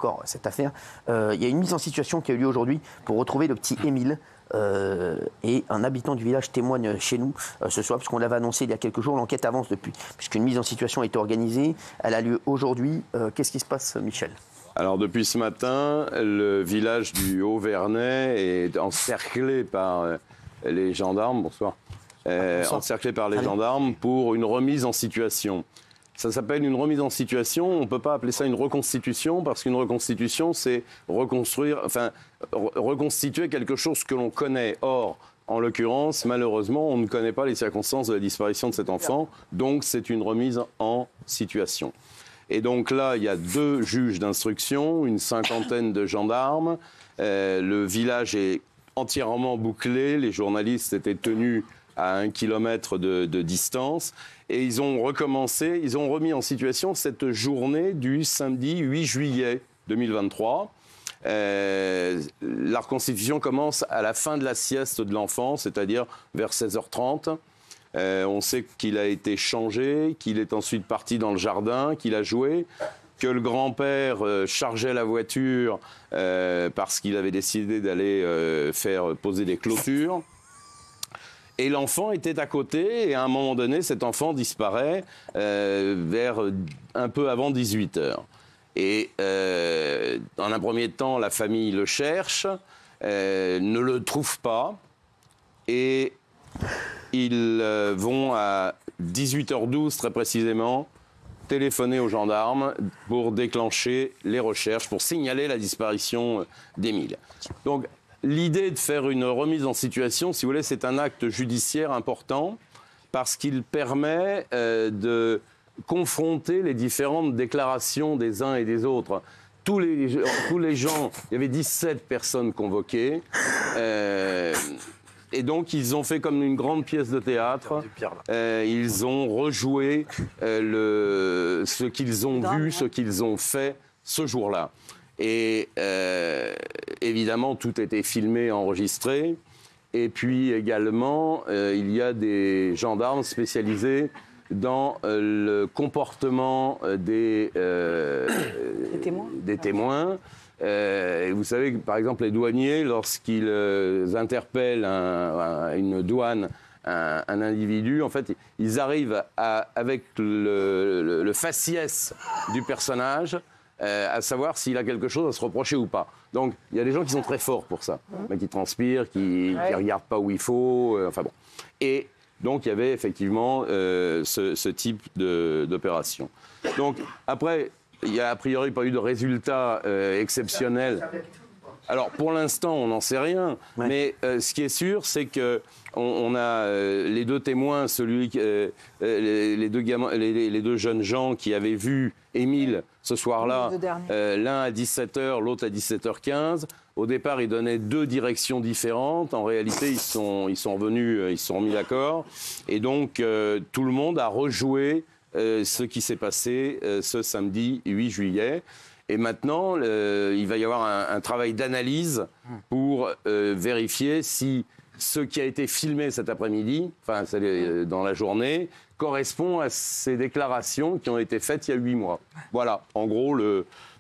encore cette affaire. Il y a une mise en situation qui a eu lieu aujourd'hui pour retrouver le petit Émile. Et un habitant du village témoigne chez nous ce soir, puisqu'on l'avait annoncé il y a quelques jours. L'enquête avance depuis, puisqu'une mise en situation a été organisée. Elle a lieu aujourd'hui. Qu'est-ce qui se passe, Michel ? Alors depuis ce matin, le village du Haut-Vernay est encerclé par les gendarmes. Bonsoir. Encerclé par les gendarmes pour une remise en situation. Ça s'appelle une remise en situation. On ne peut pas appeler ça une reconstitution parce qu'une reconstitution, c'est reconstituer quelque chose que l'on connaît. Or, en l'occurrence, malheureusement, on ne connaît pas les circonstances de la disparition de cet enfant. Donc, c'est une remise en situation. Et donc là, il y a 2 juges d'instruction, une 50aine de gendarmes. Le village est entièrement bouclé. Les journalistes étaient tenus à 1 kilomètre de distance. Et ils ont recommencé, ils ont remis en situation cette journée du samedi 8 juillet 2023. La reconstitution commence à la fin de la sieste de l'enfant, c'est-à-dire vers 16h30. On sait qu'il a été changé, qu'il est ensuite parti dans le jardin, qu'il a joué, que le grand-père chargeait la voiture parce qu'il avait décidé d'aller faire poser des clôtures. Et l'enfant était à côté, et à un moment donné, cet enfant disparaît vers un peu avant 18h. Et dans un premier temps, la famille le cherche, ne le trouve pas, et ils vont à 18h12 très précisément téléphoner aux gendarmes pour déclencher les recherches, pour signaler la disparition d'Émile. Donc, l'idée de faire une remise en situation, si vous voulez, c'est un acte judiciaire important parce qu'il permet de confronter les différentes déclarations des uns et des autres. Tous les gens, il y avait 17 personnes convoquées. Et donc, ils ont fait comme une grande pièce de théâtre. Ils ont rejoué ce qu'ils ont vu, ce qu'ils ont fait ce jour-là. Et évidemment, tout était filmé, enregistré. Et puis également, il y a des gendarmes spécialisés dans le comportement des témoins. Vous savez que, par exemple, les douaniers, lorsqu'ils interpellent une douane, un individu, en fait, ils arrivent avec le faciès du personnage à savoir s'il a quelque chose à se reprocher ou pas. Donc, il y a des gens qui sont très forts pour ça, mais qui transpirent, qui ne regardent pas où il faut, enfin bon. Et donc, il y avait effectivement ce type d'opération. Donc, après, il n'y a a priori pas eu de résultat exceptionnel. Alors, pour l'instant, on n'en sait rien. Ouais. Mais ce qui est sûr, c'est qu'on a les 2 témoins, les 2 jeunes gens qui avaient vu Émile ce soir-là, l'un à 17h, l'autre à 17h15. Au départ, ils donnaient 2 directions différentes. En réalité, ils sont revenus, ils se sont remis d'accord. Et donc, tout le monde a rejoué ce qui s'est passé ce samedi 8 juillet. Et maintenant, il va y avoir un travail d'analyse pour vérifier si ce qui a été filmé cet après-midi, enfin dans la journée, correspond à ces déclarations qui ont été faites il y a 8 mois. Voilà, en gros,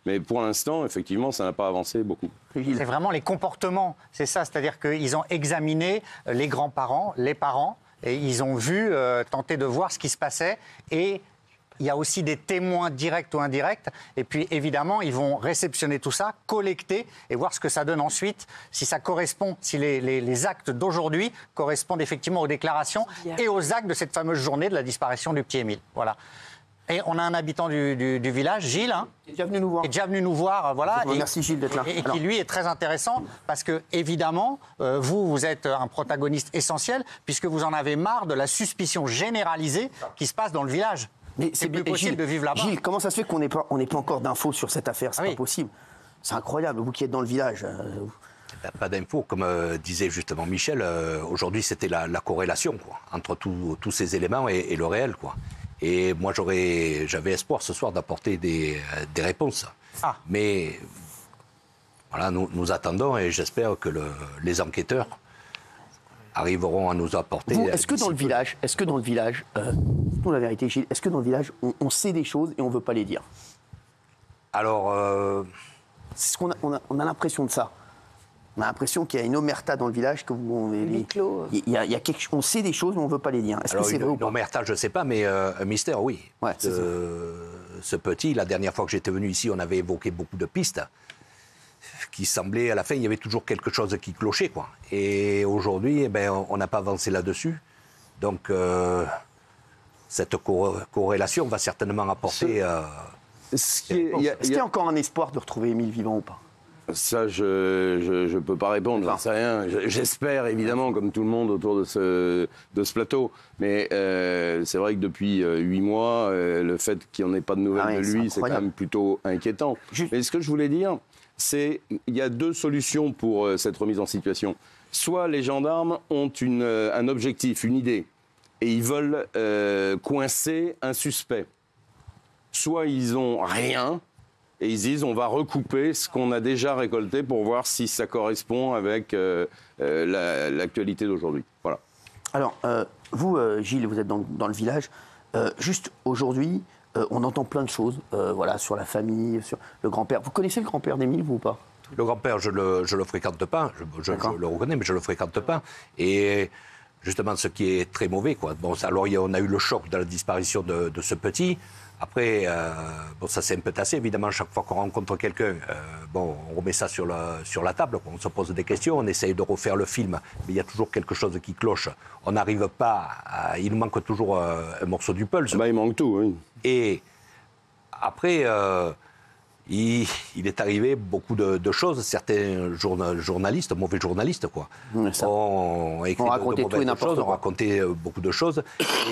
mais pour l'instant, effectivement, ça n'a pas avancé beaucoup. C'est vraiment les comportements, c'est ça, c'est-à-dire qu'ils ont examiné les grands-parents, les parents, et ils ont vu, tenter de voir ce qui se passait, et il y a aussi des témoins directs ou indirects. Et puis, évidemment, ils vont réceptionner tout ça, collecter et voir ce que ça donne ensuite, si ça correspond, si les actes d'aujourd'hui correspondent effectivement aux déclarations et aux actes de cette fameuse journée de la disparition du petit Émile. Voilà. Et on a un habitant du village, Gilles, qui est déjà venu nous voir. Qui est déjà venu nous voir, voilà. Merci Gilles d'être là. Et qui, lui, est très intéressant parce que, évidemment, vous êtes un protagoniste essentiel puisque vous en avez marre de la suspicion généralisée qui se passe dans le village. Mais c'est plus possible de vivre là-bas. Gilles, comment ça se fait qu'on n'ait pas encore d'infos sur cette affaire? C'est pas possible. C'est incroyable, vous qui êtes dans le village. Pas d'infos, comme disait justement Michel. Aujourd'hui, c'était la corrélation entre tous ces éléments et le réel, quoi. Et moi, j'avais espoir ce soir d'apporter des réponses. Mais voilà, nous attendons et j'espère que les enquêteurs arriveront à nous apporter. Est-ce que dans le village, dites-nous la vérité, Gilles, est-ce que dans le village, on sait des choses et on ne veut pas les dire? Alors, c'est ce qu'on a, on a l'impression de ça. On a l'impression qu'il y a une omerta dans le village, que il y a on sait des choses, mais on ne veut pas les dire. Est-ce que c'est vrai ou pas? Une omerta, je ne sais pas, mais un mystère, oui. Ouais, Ce petit, la dernière fois que j'étais venu ici, on avait évoqué beaucoup de pistes qui semblaient, à la fin, il y avait toujours quelque chose qui clochait, quoi. Et aujourd'hui, on n'a pas avancé là-dessus. Donc, cette corrélation va certainement apporter... Est-ce qu'il y a encore un espoir de retrouver Émile vivant ou pas? Ça, je peux pas répondre, j'en sais rien. J'espère, évidemment, comme tout le monde autour de ce plateau. Mais c'est vrai que depuis 8 mois, le fait qu'il n'y en ait pas de nouvelles de lui, c'est quand même plutôt inquiétant. Mais ce que je voulais dire, c'est qu'il y a 2 solutions pour cette remise en situation. Soit les gendarmes ont un objectif, une idée, et ils veulent coincer un suspect. Soit ils n'ont rien, et ils disent on va recouper ce qu'on a déjà récolté pour voir si ça correspond avec l'actualité d'aujourd'hui. Voilà. Alors, vous, Gilles, vous êtes dans le village. Juste aujourd'hui, on entend plein de choses voilà, sur la famille, sur le grand-père. Vous connaissez le grand-père d'Émile, vous ou pas? Le grand-père, je le fréquente pas. Je le reconnais, mais je le fréquente pas. Et justement, ce qui est très mauvais, quoi. Bon, alors, on a eu le choc de la disparition de ce petit. Après, ça s'est un peu tassé, évidemment, chaque fois qu'on rencontre quelqu'un, on remet ça sur la table, on se pose des questions, on essaye de refaire le film, mais il y a toujours quelque chose qui cloche. On n'arrive pas, il nous manque toujours un morceau du puzzle. Il manque tout, oui. Et après, il est arrivé beaucoup de choses. Certains journalistes, mauvais journalistes, quoi, ont écrit raconté tout et n'importe quoi. Ont raconté beaucoup de choses.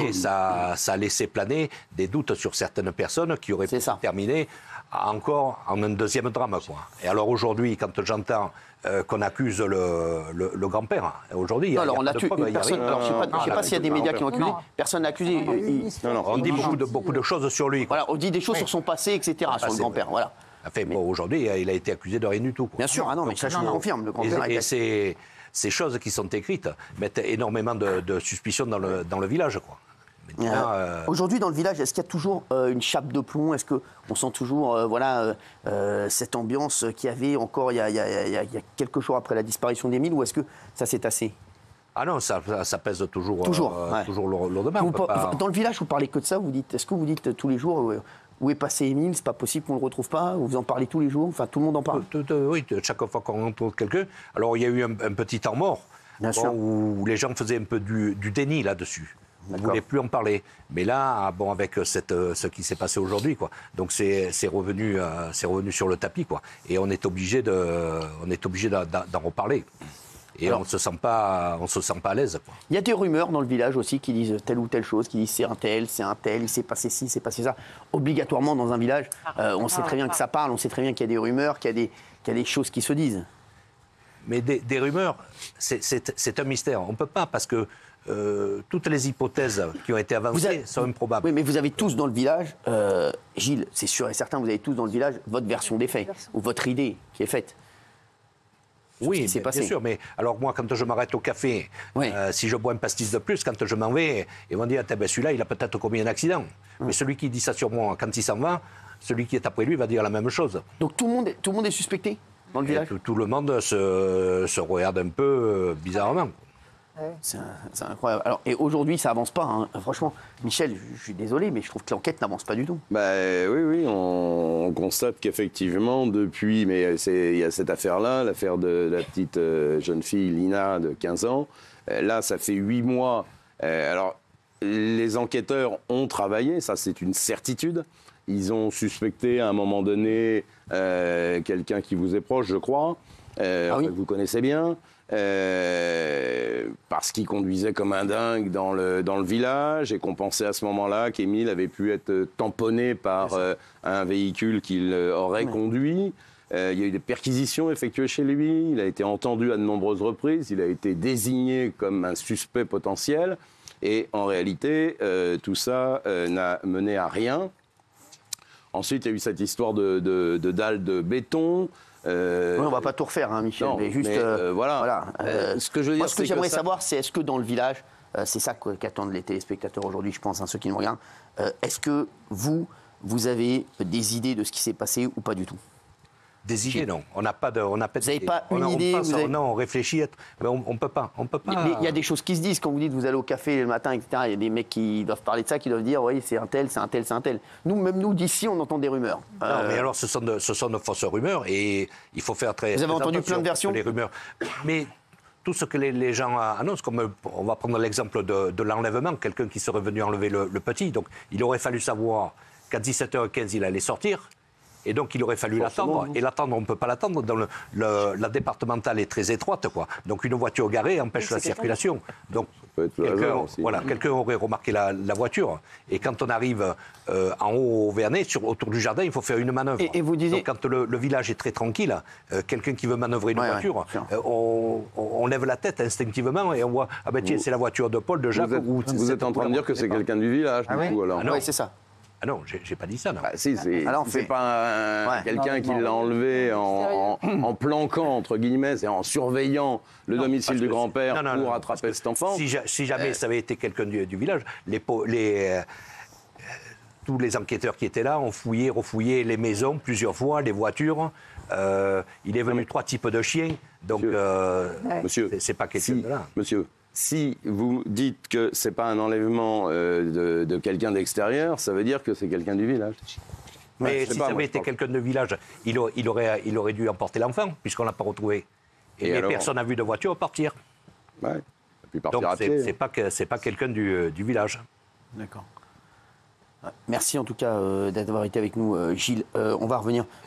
Et ça a laissé planer des doutes sur certaines personnes qui auraient pu terminer encore en un deuxième drame, quoi. Et alors aujourd'hui, quand j'entends qu'on accuse le grand-père, aujourd'hui, il y a alors, pas de preuves, personne. Alors, je ne sais pas s'il y a des médias qui ont accusé. Personne n'a accusé. On dit beaucoup de choses sur lui, quoi. Voilà, on dit des choses sur son passé, etc., sur le grand-père. Voilà. Enfin, aujourd'hui, il a été accusé de rien du tout, quoi. Bien sûr, mais ça, je vous confirme. Le grand-père et ces choses qui sont écrites mettent énormément de suspicions dans le village, quoi. Aujourd'hui, dans le village, est-ce qu'il y a toujours une chape de plomb? Est-ce qu'on sent toujours cette ambiance qu'il y avait encore il y a quelques jours après la disparition d'Émile, ou est-ce que ça s'est tassé? Ah non, ça pèse toujours lourdement. Dans le village, vous parlez que de ça? Est-ce que vous dites tous les jours où est passé Émile? C'est pas possible qu'on le retrouve pas? Vous en parlez tous les jours? Enfin, tout le monde en parle? Oui, chaque fois qu'on rencontre quelqu'un. Alors, il y a eu un petit temps mort, où les gens faisaient un peu du déni là-dessus. On ne voulait plus en parler. Mais là, avec ce qui s'est passé aujourd'hui, quoi. Donc c'est revenu sur le tapis, quoi. Et on est obligé d'en reparler. Et alors, on ne se sent pas à l'aise, quoi. Il y a des rumeurs dans le village aussi qui disent telle ou telle chose, qui disent c'est un tel, il s'est passé ci, c'est passé ça. Obligatoirement, dans un village, on sait très bien que ça parle, on sait très bien qu'il y a des rumeurs, qu'il y a des choses qui se disent. Mais des rumeurs, c'est un mystère. On ne peut pas, parce que toutes les hypothèses qui ont été avancées sont improbables. Oui, mais vous avez tous dans le village, Gilles, c'est sûr et certain, vous avez tous dans le village votre version des faits, ou votre idée qui est faite. Oui, bien sûr, mais alors moi, quand je m'arrête au café, si je bois un pastis de plus, quand je m'en vais, ils vont dire, celui-là, il a peut-être commis un accident. Mais celui qui dit ça sur moi, quand il s'en va, celui qui est après lui va dire la même chose. Donc tout le monde est suspecté dans le village? Tout le monde se regarde un peu bizarrement. C'est incroyable. Alors, et aujourd'hui, ça avance pas, hein. Franchement, Michel, je suis désolé, mais je trouve que l'enquête n'avance pas du tout. Oui, on constate qu'effectivement, depuis, mais il y a cette affaire-là, l'affaire de la petite jeune fille Lina de 15 ans. Là, ça fait 8 mois. Alors, les enquêteurs ont travaillé, ça c'est une certitude. Ils ont suspecté à un moment donné quelqu'un qui vous est proche, je crois, que vous connaissez bien. Parce qu'il conduisait comme un dingue dans le village et qu'on pensait à ce moment-là qu'Émile avait pu être tamponné par un véhicule qu'il aurait conduit. Il y a eu des perquisitions effectuées chez lui, il a été entendu à de nombreuses reprises, il a été désigné comme un suspect potentiel et en réalité tout ça n'a mené à rien. Ensuite il y a eu cette histoire de dalles de béton. Oui, on ne va pas tout refaire, hein, Michel, mais juste... voilà. Ce que je veux dire, ce que j'aimerais savoir, c'est est-ce que dans le village, c'est ça qu'attendent les téléspectateurs aujourd'hui, je pense, ceux qui nous regardent, est-ce que vous avez des idées de ce qui s'est passé ou pas du tout? Des idées, non. On n'a pas de. Vous n'avez pas une idée, Non, on réfléchit, mais on peut pas. Mais il y a des choses qui se disent quand vous dites vous allez au café le matin, etc. Il y a des mecs qui doivent parler de ça, qui doivent dire oui, c'est un tel, c'est un tel, c'est un tel. Même nous d'ici, on entend des rumeurs. Non, mais alors ce sont de fausses rumeurs et il faut faire très. Vous avez très entendu attention plein de versions. Les rumeurs. Mais tout ce que les gens annoncent, comme on va prendre l'exemple de l'enlèvement, quelqu'un qui serait venu enlever le petit, donc il aurait fallu savoir qu'à 17h15 il allait sortir. Et donc, il aurait fallu l'attendre. Et l'attendre, on ne peut pas l'attendre. La départementale est très étroite, quoi. Donc, une voiture garée empêche la circulation. Donc, quelqu'un aurait remarqué la voiture. Et quand on arrive en haut au Vernet, autour du jardin, il faut faire une manœuvre. Et vous disiez... Donc, quand le village est très tranquille, quelqu'un qui veut manœuvrer une voiture, on lève la tête instinctivement et on voit, ah ben tiens, c'est la voiture de Paul, de Jacques. Vous êtes en train de dire que c'est quelqu'un du village, du coup, alors. Oui, c'est ça. Ah non, j'ai pas dit ça, non. Bah, si, c'est pas quelqu'un qui l'a enlevé en planquant, entre guillemets, et en surveillant le domicile du grand-père pour attraper cet enfant. Si jamais ça avait été quelqu'un du village, tous les enquêteurs qui étaient là ont fouillé, refouillé les maisons plusieurs fois, les voitures. Il est venu 3 types de chiens, donc monsieur, c'est pas quelqu'un de là. Monsieur, si vous dites que c'est pas un enlèvement de quelqu'un d'extérieur, ça veut dire que c'est quelqu'un du village. Mais si ça avait été quelqu'un de village, il aurait dû emporter l'enfant, puisqu'on l'a pas retrouvé. Et personne n'a vu de voiture partir. Ouais. Et puis partir donc à pied. c'est pas quelqu'un du village. D'accord. Merci en tout cas d'avoir été avec nous, Gilles. On va revenir